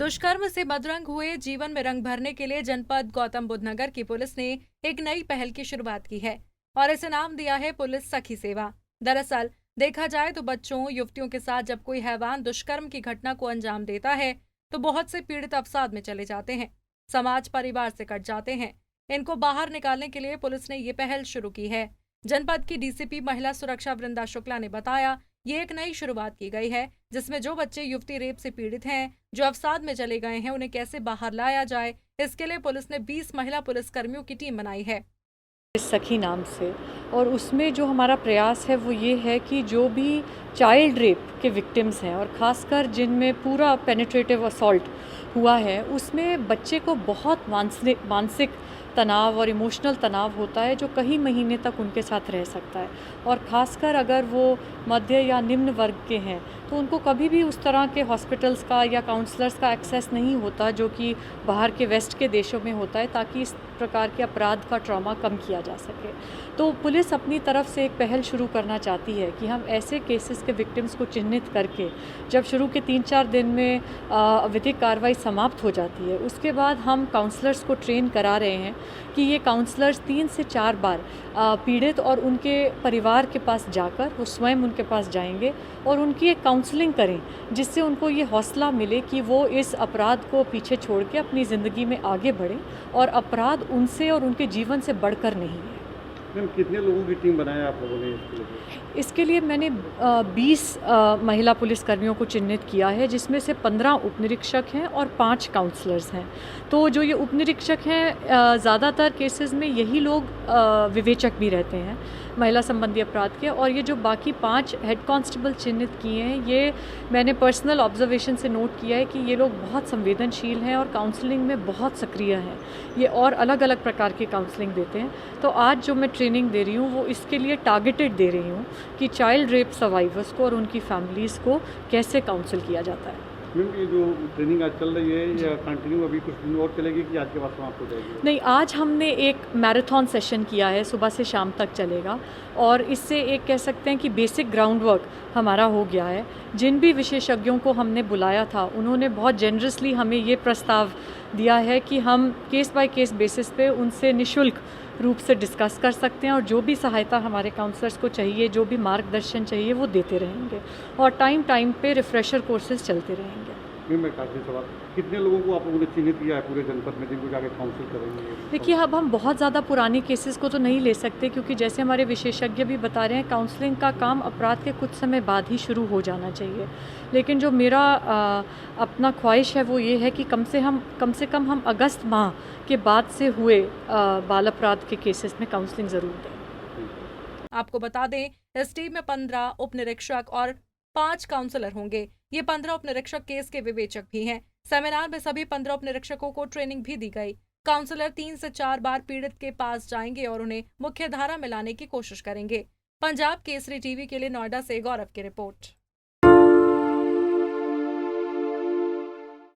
दुष्कर्म से बदरंग हुए जीवन में रंग भरने के लिए जनपद गौतम बुद्ध नगर की पुलिस ने एक नई पहल की शुरुआत की है और इसे नाम दिया है पुलिस सखी सेवा। दरअसल देखा जाए तो बच्चों युवतियों के साथ जब कोई हैवान दुष्कर्म की घटना को अंजाम देता है तो बहुत से पीड़ित अवसाद में चले जाते हैं, समाज परिवार से कट जाते हैं। इनको बाहर निकालने के लिए पुलिस ने ये पहल शुरू की है। जनपद की डीसीपी महिला सुरक्षा वृंदा शुक्ला ने बताया, ये एक नई शुरुआत की गई है जिसमें जो बच्चे युवती रेप से पीड़ित हैं, जो अवसाद में चले गए हैं, उन्हें कैसे बाहर लाया जाए, इसके लिए पुलिस ने 20 महिला पुलिसकर्मियों की टीम बनाई है। सखी नाम से, और उसमें जो हमारा प्रयास है वो ये है कि जो भी चाइल्ड रेप के विक्टिम्स हैं और ख़ासकर जिनमें पूरा पेनिट्रेटिव असॉल्ट हुआ है, उसमें बच्चे को बहुत मानसिक तनाव और इमोशनल तनाव होता है जो कई महीने तक उनके साथ रह सकता है। और ख़ासकर अगर वो मध्य या निम्न वर्ग के हैं तो उनको कभी भी उस तरह के हॉस्पिटल्स का या काउंसलर्स का एक्सेस नहीं होता जो कि बाहर के वेस्ट के देशों में होता है, ताकि इस प्रकार के अपराध का ट्रॉमा कम किया जा सके। तो पुलिस अपनी तरफ से एक पहल शुरू करना चाहती है कि हम ऐसे केसेस के विक्टिम्स को चिन्हित करके जब शुरू के 3-4 दिन में विधिक कार्रवाई समाप्त हो जाती है, उसके बाद हम काउंसलर्स को ट्रेन करा रहे हैं कि ये काउंसलर्स 3 से 4 बार पीड़ित और उनके परिवार के पास जाकर वो स्वयं उनके पास जाएंगे और उनकी एक काउंसलिंग करें, जिससे उनको ये हौसला मिले कि वो इस अपराध को पीछे छोड़ के अपनी ज़िंदगी में आगे बढ़ें और अपराध उनसे और उनके जीवन से बढ़कर नहीं है। मैम, कितने लोगों की टीम बनाया आप लोगों ने इसके लिए मैंने 20 महिला पुलिसकर्मियों को चिन्हित किया है, जिसमें से 15 उपनिरीक्षक हैं और 5 काउंसलर्स हैं। तो जो ये उपनिरीक्षक हैं, ज़्यादातर केसेस में यही लोग विवेचक भी रहते हैं महिला संबंधी अपराध के, और ये जो बाकी 5 हेड कांस्टेबल चिन्हित किए हैं, ये मैंने पर्सनल ऑब्जर्वेशन से नोट किया है कि ये लोग बहुत संवेदनशील हैं और काउंसलिंग में बहुत सक्रिय हैं। ये और अलग अलग प्रकार की काउंसलिंग देते हैं। तो आज जो मैं ट्रेनिंग दे रही हूँ वो इसके लिए टारगेटेड दे रही हूँ कि चाइल्ड रेप सर्वाइवर्स को और उनकी फैमिलीज़ को कैसे काउंसिल किया जाता है। मैम, ये जो ट्रेनिंग आज चल रही है या कंटिन्यू अभी कुछ दिन और चलेगी कि आज के बाद समाप्त हो जाएगी? नहीं, आज हमने एक मैराथन सेशन किया है, सुबह से शाम तक चलेगा, और इससे एक कह सकते हैं कि बेसिक ग्राउंड वर्क हमारा हो गया है। जिन भी विशेषज्ञों को हमने बुलाया था उन्होंने बहुत जेनरसली हमें ये प्रस्ताव दिया है कि हम केस बाय केस बेसिस पे उनसे निःशुल्क रूप से डिस्कस कर सकते हैं और जो भी सहायता हमारे काउंसलर्स को चाहिए, जो भी मार्गदर्शन चाहिए, वो देते रहेंगे और टाइम पे रिफ्रेशर कोर्सेज चलते रहेंगे। मैं काफ़ी सवाल, कितने लोगों को आप लोगों ने चिन्हित किया है पूरे जनपद में जिनको जाके काउंसिल करेंगे? देखिए, अब हम बहुत ज़्यादा पुराने केसेस को तो नहीं ले सकते, क्योंकि जैसे हमारे विशेषज्ञ भी बता रहे हैं, काउंसलिंग का काम अपराध के कुछ समय बाद ही शुरू हो जाना चाहिए। लेकिन जो मेरा अपना ख्वाहिश है वो ये है कि कम से कम हम अगस्त माह के बाद से हुए बाल अपराध के केसेस में काउंसलिंग ज़रूर दें। आपको बता दें, इस टीम में 15 उप निरीक्षक और 5 काउंसलर होंगे। ये 15 उप निरीक्षक केस के विवेचक भी हैं। सेमिनार में सभी 15 उप निरीक्षकों को ट्रेनिंग भी दी गई। काउंसलर 3 से 4 बार पीड़ित के पास जाएंगे और उन्हें मुख्य धारा में लाने की कोशिश करेंगे। पंजाब केसरी टीवी के लिए नोएडा से गौरव की रिपोर्ट।